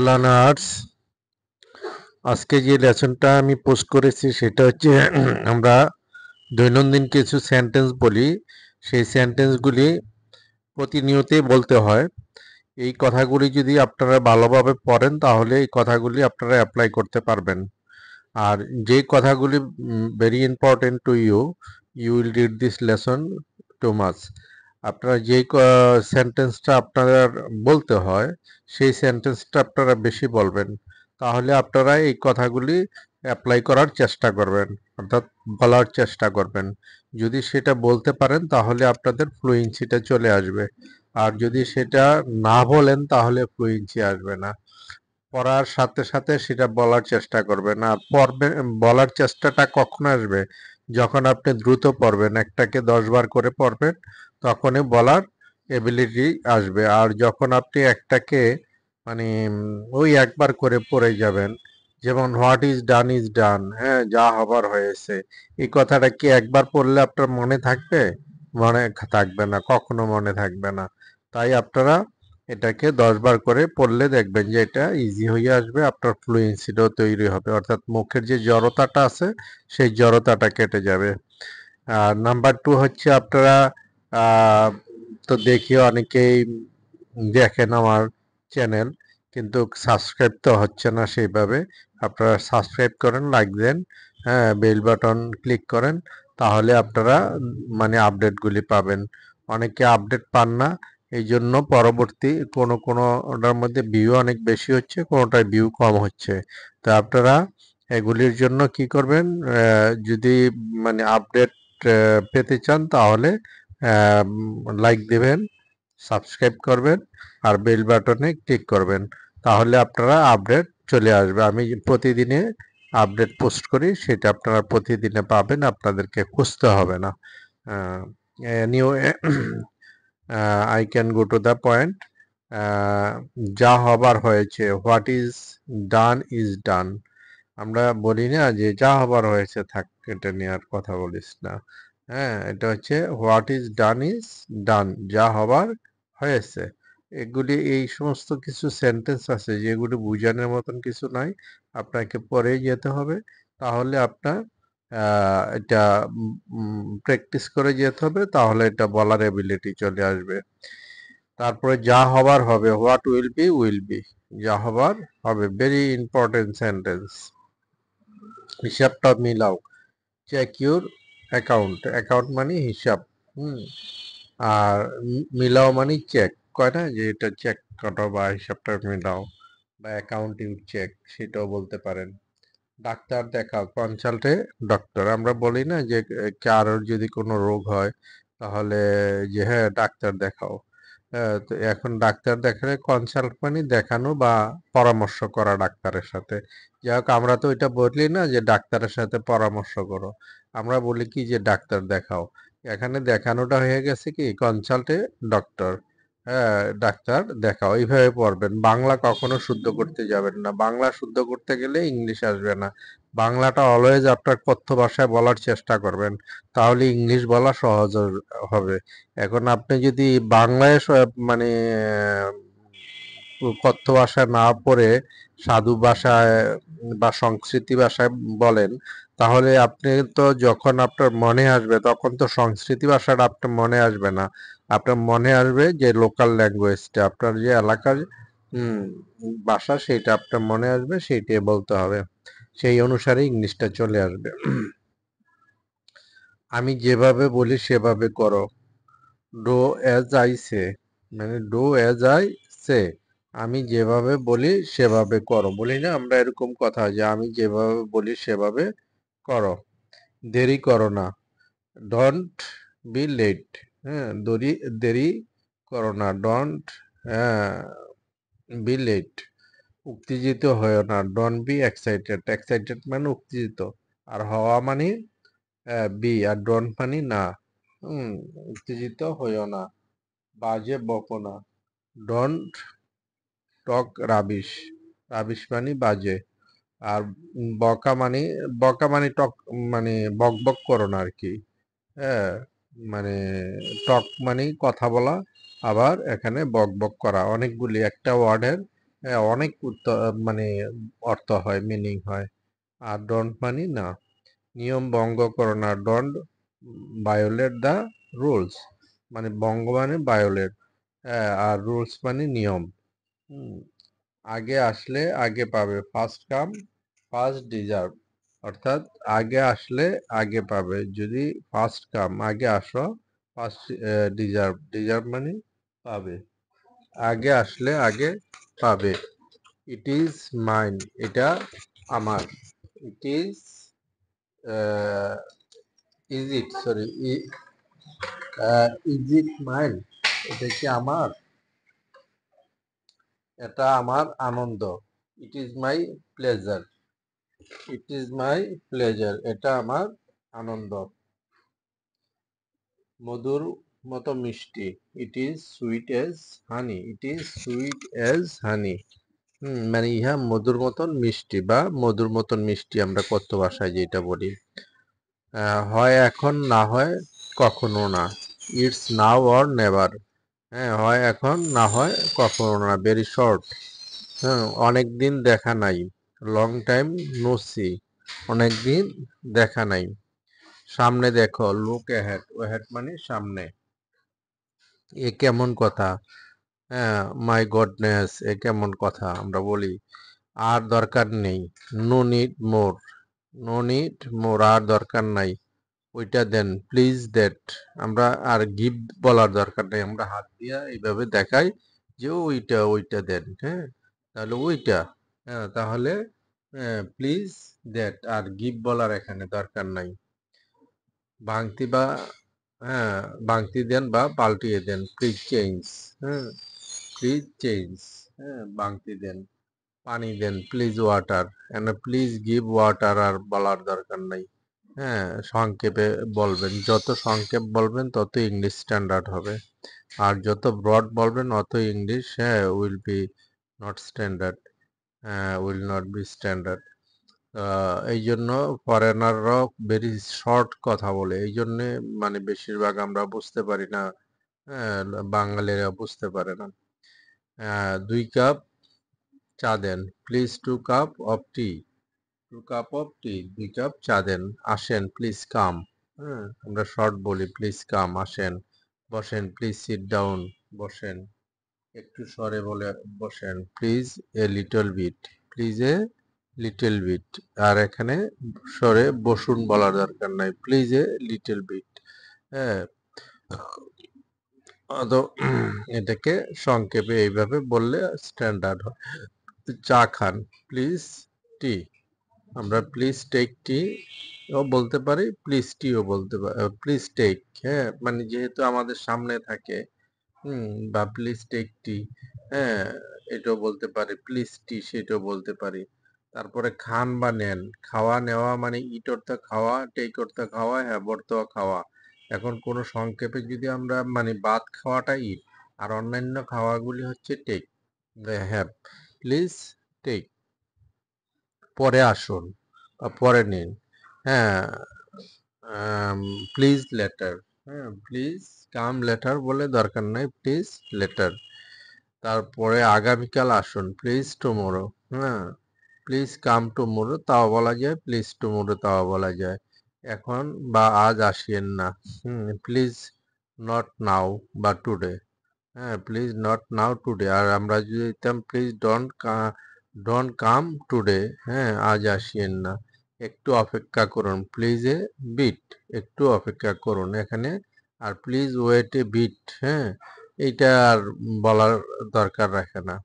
Learners, আজকে যে লেসনটা আমি পোস্ট করেছি সেটা হচ্ছে আমরা দৈনন্দিন কিছু সেন্টেন্স বলি। সেই সেন্টেন্সগুলি প্রতিনিয়তই বলতে হয়। এই কথাগুলি যদি আপনারা ভালোভাবে পড়েন তাহলে এই কথাগুলি আপনারা অ্যাপ্লাই করতে পারবেন। আর যে কথাগুলি very important to you, you will read this lesson too much. আপনারা যেই সেন্টেন্সটা আপনার বলতে হয় সেই সেন্টেন্সটা আপনারা বেশি বলবেন, তাহলে আপনারা এই কথাগুলি অ্যাপ্লাই করার চেষ্টা করবেন, অর্থাৎ বলার চেষ্টা করবেন। যদি সেটা বলতে পারেন তাহলে আপনাদের ফ্লুয়েন্সিটা চলে আসবে, আর যদি সেটা না বলেন তাহলে ফ্লুয়েন্সি আসবে না। পড়ার সাথে সাথে সেটা বলার চেষ্টা করবেন। আর পড়বেন, বলার চেষ্টাটা কখন আসবে? যখন আপনি দ্রুত পড়বেন, একটাকে 10 বার করে পড়বেন, তখনই বলার এবিলিটি আসবে। আর যখন আপনি একটাকে মানে ওই একবার করে পড়ে যাবেন, যেমন হোয়াট ইজ ডান, হ্যাঁ, যা হবার হয়েছে, এই কথাটা কি একবার পড়লে আপনার মনে থাকবে? মনে থাকবে না, কখনো মনে থাকবে না। তাই আপনারা এটাকে 10 বার করে পড়লে দেখবেন যে এটা ইজি হয়ে আসবে, আপনার ফ্লুয়েন্সিটাও তৈরি হবে, অর্থাৎ মুখের যে জড়তাটা আছে সেই জড়তাটা কেটে যাবে। আর নাম্বার 2 হচ্ছে আপনারা আহ, তো দেখি অনেকেই দেখেন আমার চ্যানেল, কিন্তু সাবস্ক্রাইব তো হচ্ছে না সেইভাবে। আপনারা সাবস্ক্রাইব করেন, লাইক দেন, হ্যাঁ, বেল বাটন ক্লিক করেন, তাহলে আপনারা মানে আপডেটগুলি পাবেন। অনেকে আপডেট পান না, এই জন্য পরবর্তী কোনোটার মধ্যে ভিউ অনেক বেশি হচ্ছে, কোনোটায় ভিউ কম হচ্ছে। তা আপনারা এগুলির জন্য কি করবেন? যদি মানে আপডেট পেতে চান তাহলে লাইক দেবেন, সাবস্ক্রাইব করবেন, আর বেল বাটনে ক্লিক করবেন, তাহলে আপনারা আপডেট চলে আসবে। আমি প্রতিদিনে আপডেট পোস্ট করি, সেটা আপনারা প্রতিদিনে পাবেন, আপনাদেরকে খুঁজতে হবে না। New I can go to the point. যা হবার হয়েছে, হোয়াট ইজ ডান। আমরা বলি না যে যা হবার হয়েছে থাক, এটা নিয়ে আর কথা বলিস না। হ্যাঁ, এটা হচ্ছে ইজ ডান, যা হবার হয়েছে। এগুলি, এই সমস্ত কিছু সেন্টেন্স আছে যেগুলি বুঝানোর মতন কিছু নাই, আপনাকে পড়েই যেতে হবে। তাহলে আপনার এটা প্র্যাকটিস করে যেতে হবে, তাহলে এটা বলার এবিলিটি চলে আসবে। তারপরে যা হবার হবে, হোয়াট উইল বি, যা হবার হবে, ভেরি ইম্পর্টেন্ট সেন্টেন্স। হিসাবটা মিলাও, চেক ইউর অ্যাকাউন্ট, অ্যাকাউন্ট মানে হিসাব। হুম। আর মিলাও মানে চেক, কয় না যে এটা চেক কাটো বা হিসাবটা মিলাও, বা অ্যাকাউন্টিং চেক, সেটাও বলতে পারেন। ডাক্তার দেখাও, কনসাল্টে ডক্টর। আমরা বলি না যে কারোর যদি কোনো রোগ হয় তাহলে যে হ্যাঁ ডাক্তার দেখাও। তো এখন ডাক্তার দেখালে কনসাল্ট মানে দেখানো বা পরামর্শ করা ডাক্তারের সাথে। যাই হোক, আমরা তো এটা বলি না যে ডাক্তারের সাথে পরামর্শ করো, আমরা বলি কি যে ডাক্তার দেখাও। এখানে দেখানোটা হয়ে গেছে কি কনসাল্টে ডক্টর, হ্যাঁ, ডাক্তার দেখাও, এইভাবে পড়বেন। বাংলা কখনো শুদ্ধ করতে যাবেন না, বাংলা শুদ্ধ করতে গেলে ইংলিশ আসবে না। বাংলাটা অলওয়েজ আপনার কথ্য ভাষায় বলার চেষ্টা করবেন, তাহলে ইংলিশ বলা সহজ হবে। এখন আপনি যদি বাংলায় মানে কথ্য ভাষা না পড়ে সাধু ভাষায় বা সংস্কৃতি ভাষায় বলেন, তাহলে আপনি তো যখন আপনার মনে আসবে তখন তো সংস্কৃতি ভাষাটা আপনার মনে আসবে না, আপনার মনে আসবে যে লোকাল ল্যাঙ্গুয়েজটা, আপনার যে এলাকার হুম ভাষা, সেটা আপনার মনে আসবে, সেইটাই বলতে হবে, সেই অনুসারে ইংলিশটা চলে আসবে। আমি যেভাবে বলি সেভাবে করো, ডো অ্যাজ আই সে, মানে ডো অ্যাজ আই সে, আমি যেভাবে বলি সেভাবে করো। বলি না আমরা এরকম কথা যে আমি যেভাবে বলি সেভাবে করো। দেরি করো না, ডোন্ট বি লেট, হ্যাঁ, দেরি করো না, ডোন্ট বি লেট। উত্তেজিত হয়েও না, ডোন্ট বি এক্সাইটেড, এক্সাইটেড মানে উত্তেজিত, আর হওয়া মানে বি, আর ডোন্ট মানে না। হুম, উত্তেজিত হয়েও না, বাজে বকো না, ডোন্ট টক রাবিশ, রাবিশ মানে বাজে। আর বকা মানে টক, মানে বক বক করো না আর কি। হ্যাঁ, মানে টক মানে কথা বলা, আবার এখানে বক বক করা, অনেকগুলি একটা ওয়ার্ডের হ্যাঁ, অনেক মানে অর্থ হয়, মিনিং হয়। আর ডোন্ট মানে না, নিয়ম ভঙ্গ করো না, ডোন্ট ভায়োলেট দ্য রুলস, মানে ভঙ্গ মানে ভায়োলেট, হ্যাঁ, আর রুলস মানে নিয়ম। হুম, আগে আসলে আগে পাবে, ফার্স্ট কাম ফার্স্ট ডিজার্ভ, অর্থাৎ আগে আসলে আগে পাবে, যদি ফার্স্ট কাম আগে আসো, ফার্স্ট ডিজার্ভ, ডিজার্ভ মানে পাবে, আগে আসলে আগে পাবে। ইট ইজ মাইন, এটা আমার, it is is it, sorry, is it mine, এটা কি আমার, এটা আমার আনন্দ, it is my pleasure, it is my pleasure, এটা আমার আনন্দ। মধুর মতো মিষ্টি, it is sweet as honey, it is sweet as honey. মানে ইহা মধুর মতন মিষ্টি, বা মধুর মতন মিষ্টি আমরা কথ্য ভাষায় যেটা বলি। হয় এখন, না হয় কখনো না, ইটস নাও অর নেভার। হ্যাঁ, হয় এখন, না হয় কখনো না, ভেরি শর্ট। হ্যাঁ, অনেক দিন দেখা নাই, লং টাইম নো সি, অনেক দিন দেখা নাই। সামনে দেখো, লুক অ্যাহেড, অ্যাহেড মানে সামনে। এ কেমন কথা, হ্যাঁ, মাই গডনেস, এ কেমন কথা আমরা বলি। আর দরকার নেই, no need more, no need more, আর দরকার নাই। ওইটা দেন, প্লিজ দ্যাট, আমরা আর গিভ বলার দরকার নেই, আমরা হাত দিয়া এইভাবে দেখাই যে ওইটা, ওইটা দেন, হ্যাঁ, তাহলে ওইটা, হ্যাঁ, তাহলে প্লিজ দ্যাট, আর গিভ বলার এখানে দরকার নাই। ভাঙতি বা, হ্যাঁ, ভাঙতি দেন বা পাল্টিয়ে দেন, প্লিজ চেঞ্জ, হ্যাঁ, প্লিজ চেঞ্জ, হ্যাঁ, ভাঙতি দেন। পানি দেন, please water, please give water আর বলার দরকার নাই। হ্যাঁ, সংক্ষেপে বলবেন, যত সংক্ষেপ বলবেন তত ইংলিশ স্ট্যান্ডার্ড হবে, আর যত ব্রড বলবেন অত ইংলিশ, হ্যাঁ, উইল বি নট স্ট্যান্ডার্ড, হ্যাঁ, উইল নট বি স্ট্যান্ডার্ড। এই জন্য ফরেনাররাও ভেরি শর্ট কথা বলে, এই জন্যে মানে বেশিরভাগ আমরা বুঝতে পারি না, হ্যাঁ, বাঙালিরা বুঝতে পারে না। 2 কাপ চা দেন, please 2 cup of tea, 2 cup of tea, 2 cup চা দেন। আসেন, প্লিজ কাম, হ্যাঁ, আমরা শর্ট বলি, প্লিজ কাম, আসেন। বসেন, প্লিজ সিট ডাউন, বসেন। একটু সরে বলে বসেন, please a little bit, please a little bit, আর এখানে সরে বসুন বলার দরকার নাই, প্লিজ এ লিটল বিট, হ্যাঁ। অত এটাকে সংক্ষেপে এইভাবে বললে স্ট্যান্ডার্ড হয়। চা খান, প্লিজ টি, আমরা প্লিজ টেক টি ও বলতে পারি, প্লিজ টিও বলতে পারি, প্লিজ টেক, হ্যাঁ, মানে যেহেতু আমাদের সামনে থাকে, বা প্লিজ টেক টি, হ্যাঁ, এটাও বলতে পারি, প্লিজ টি সেটাও বলতে পারি। তারপরে খান বা নেন, খাওয়া নেওয়া মানে ইট অর্থ খাওয়া, টেক অর্থ খাওয়া, হ্যাভ অর্থ খাওয়া। এখন কোনো সংক্ষেপে যদি আমরা মানে ভাত খাওয়াটা ইট, আর অন্যান্য খাওয়াগুলি হচ্ছে টেক, হ্যাভ, প্লিজ টেক, পরে আসুন বা পরে নিন, হ্যাঁ, প্লিজ লেটার, হ্যাঁ, প্লিজ কাম লেটার বলে দরকার নাই, প্লিজ লেটার। তারপরে আগামীকাল আসুন, প্লিজ টুমোরো, হ্যাঁ, প্লিজ কাম টুমোরো তাও বলা যায়, প্লিজ টুমোরো তাও বলা যায়। এখন বা আজ আসিয়েন না, প্লিজ নট নাও বা টুডে, হ্যাঁ, প্লিজ নট নাও টুডে, আর আমরা যদি দিতাম প্লিজ ডোন্ট কাম টুডে, হ্যাঁ, আজ আসিয়েন না। একটু অপেক্ষা করুন, প্লিজ এ বিট, একটু অপেক্ষা করুন এখানে, আর প্লিজ ওয়েট এ বিট, হ্যাঁ, এইটা আর বলার দরকার রাখে না।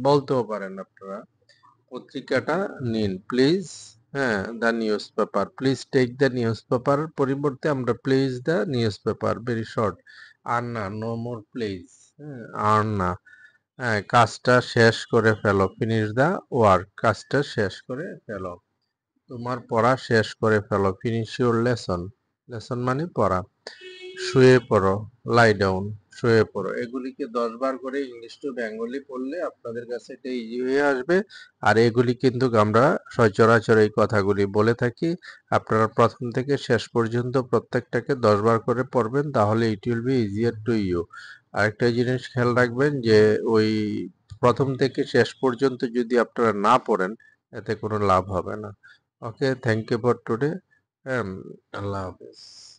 বলতেও পারেন আপনারা, পত্রিকাটা নিন, প্লিজ, হ্যাঁ, the newspaper, please take the newspaper পরিবর্তে আমরা please the newspaper, very short. আর না, নো মোর প্লিজ, হ্যাঁ, আর না, হ্যাঁ, কাজটা শেষ করে ফেলো, ফিনিশ দ্য ওয়ার্ক, কাজটা শেষ করে ফেলো, তোমার পড়া শেষ করে ফেলো, ফিনিশ ইউর লেসন, লেসন মানে পড়া। শুয়ে পড়ো, লাই ডাউন, শুয়ে পড়ো, এগুলিকে 10 বার করে ইংলিশ টু বেঙ্গলি পড়লে আপনাদের কাছে এটা ইজি হয়ে আসবে। আর এগুলি কিন্তু আমরা সচরাচর এই কথাগুলি বলে থাকি, আপনারা প্রথম থেকে শেষ পর্যন্ত প্রত্যেকটাকে 10 বার করে পড়বেন, তাহলে it will be easier to you. আরেকটা জিনিস খেয়াল রাখবেন যে ওই প্রথম থেকে শেষ পর্যন্ত যদি আপনারা না পড়েন এতে কোনো লাভ হবে না। ওকে, থ্যাংক ইউ ফর টুডে। আল্লাহ হাফেজ।